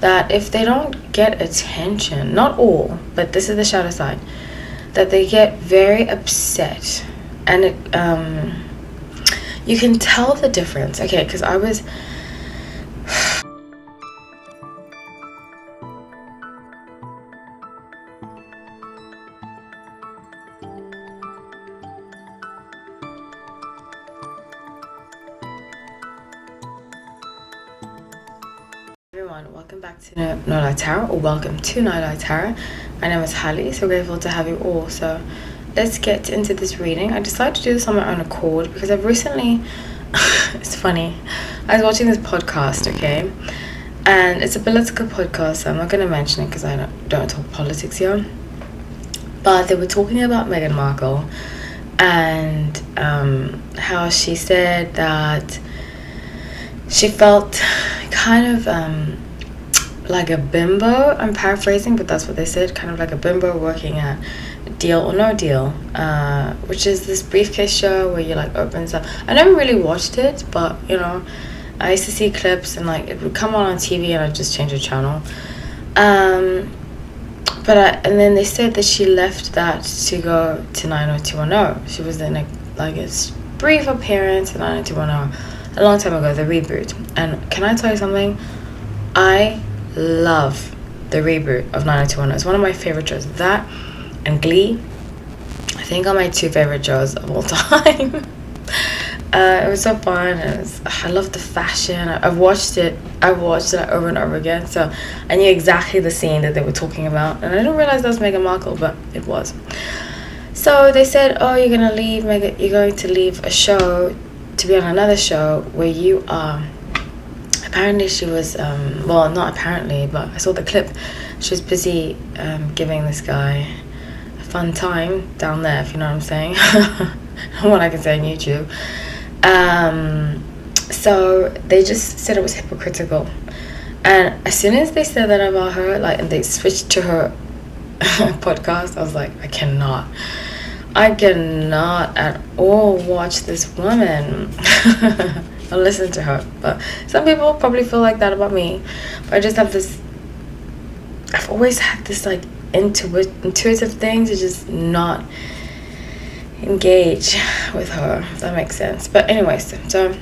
that if they don't get attention, not all, but this is the shadow side, that they get very upset. And you can tell the difference. Okay, because I was everyone, welcome back to No Light Tarot, or welcome to No Light Tarot. My name is Hallie, so grateful to have you all. So let's get into this reading. I decided to do this on my own accord because I've recently it's funny, I was watching this podcast, okay, and it's a political podcast, so I'm not going to mention it because I don't talk politics here, but they were talking about Meghan Markle and how she said that she felt kind of like a bimbo. I'm paraphrasing, but that's what they said. Kind of like a bimbo working at Deal or No Deal, which is this briefcase show where you like open stuff. I never really watched it, but you know, I used to see clips and like it would come on TV and I'd just change the channel. And then they said that she left that to go to 90210. She was in a brief appearance in 90210 a long time ago, the reboot. And can I tell you something? I love the reboot of 90210. It's one of my favorite shows. That and Glee, I think, are my two favorite shows of all time. It was so fun, and I love the fashion. I've watched it over and over again, so I knew exactly the scene that they were talking about, and I didn't realize that was Meghan Markle, but it was. So they said, oh, you're going to leave a show to be on another show where you are. Apparently she was well, not apparently, but I saw the clip. She was busy giving this guy a fun time down there, if you know what I'm saying. What I can say on YouTube. So they just said it was hypocritical, and as soon as they said that about her, like, and they switched to her podcast, I was like, I cannot at all watch this woman and listen to her. But some people probably feel like that about me, but I just have this, I've always had this like intuitive thing to just not engage with her, if that makes sense. But anyways, so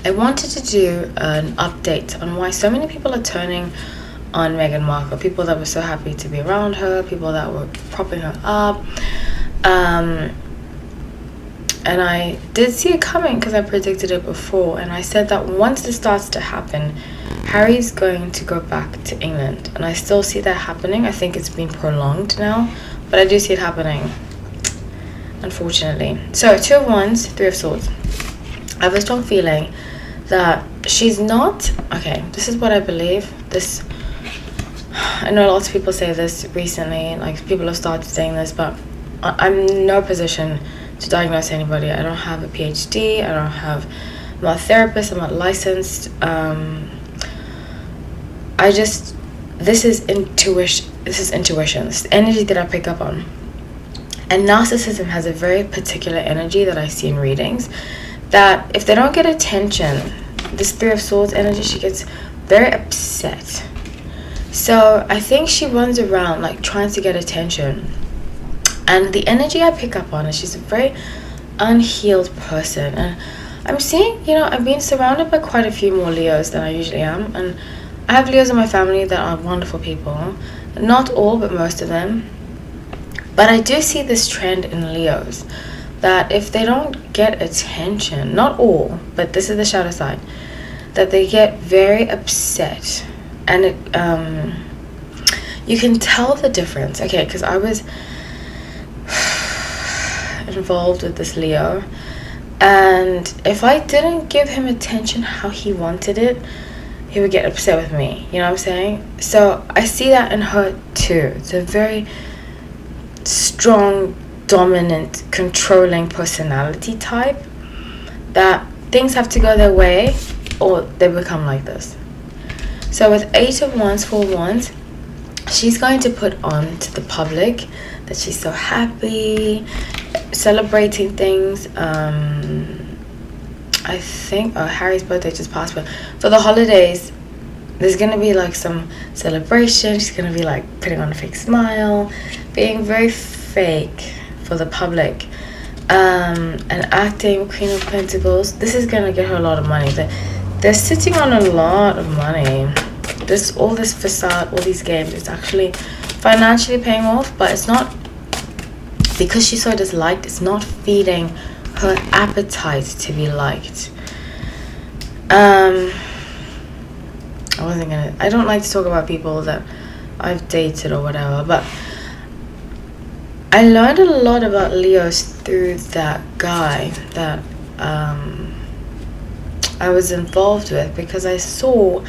I wanted to do an update on why so many people are turning on Meghan Markle. People that were so happy to be around her, people that were propping her up. And I did see it coming because I predicted it before, and I said that once this starts to happen, Harry's going to go back to England, and I still see that happening. I think it's been prolonged now, but I do see it happening, unfortunately. So 2 of Wands, 3 of Swords. I have a strong feeling that she's not, okay, this is what I believe. I know lots of people say this recently, like people have started saying this, but I'm in no position to diagnose anybody. I don't have a PhD. I'm not a therapist. I'm not licensed. This is intuition. This is intuition. This is energy that I pick up on. And narcissism has a very particular energy that I see in readings, that if they don't get attention, this 3 of Swords energy, she gets very upset. So I think she runs around like trying to get attention. And the energy I pick up on is she's a very unhealed person. And I'm seeing, I've been surrounded by quite a few more Leos than I usually am. And I have Leos in my family that are wonderful people. Not all, but most of them. But I do see this trend in Leos, that if they don't get attention, not all, but this is the shadow side, that they get very upset. And you can tell the difference. Okay, because I was involved with this Leo, and if I didn't give him attention how he wanted it, he would get upset with me, you know what I'm saying? So I see that in her too. It's a very strong, dominant, controlling personality type, that things have to go their way or they become like this. So with 8 of Wands, 4 of Wands, she's going to put on to the public that she's so happy, celebrating things. I think Harry's birthday just passed, but for the holidays, there's gonna be like some celebration. She's gonna be like putting on a fake smile, being very fake for the public, and acting Queen of Pentacles. This is gonna get her a lot of money. They're sitting on a lot of money. All this facade, all these games, it's actually financially paying off, but it's not, because she's so disliked, it's not feeding her appetite to be liked. I don't like to talk about people that I've dated or whatever, but I learned a lot about Leos through that guy that I was involved with, because I saw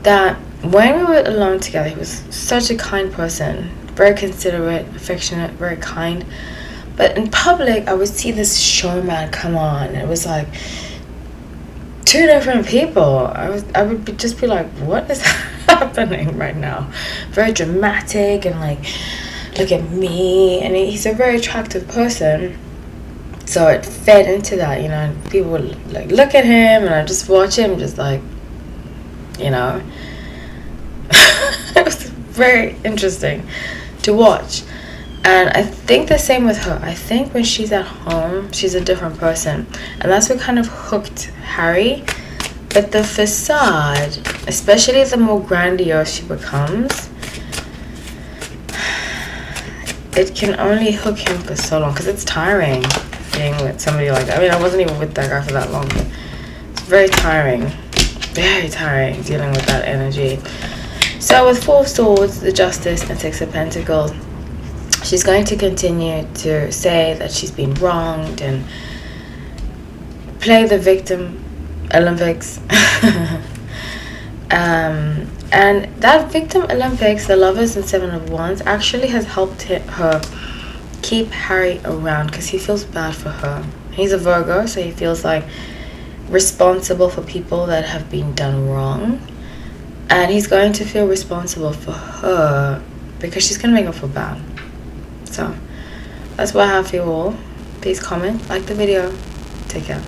that when we were alone together, he was such a kind person, very considerate, affectionate, very kind. But in public, I would see this showman come on, and it was like two different people. I would just be like, what is happening right now? Very dramatic and like, look at me. And he's a very attractive person, so it fed into that, you know. And people would like look at him, and I just watch him, just like, you know. It was very interesting to watch. And I think the same with her. I think when she's at home, she's a different person. And that's what kind of hooked Harry. But the facade, especially the more grandiose she becomes, it can only hook him for so long. Because it's tiring being with somebody like that. I mean, I wasn't even with that guy for that long. But it's very tiring. Very tiring dealing with that energy. So with Four of Swords, the Justice, and Six of Pentacles, she's going to continue to say that she's been wronged and play the victim Olympics. And that victim Olympics, the Lovers and Seven of Wands, actually has helped her keep Harry around, because he feels bad for her. He's a Virgo, so he feels like responsible for people that have been done wrong. And he's going to feel responsible for her, because she's going to make him feel bad. So that's what I have for you all. Please comment, like the video. Take care.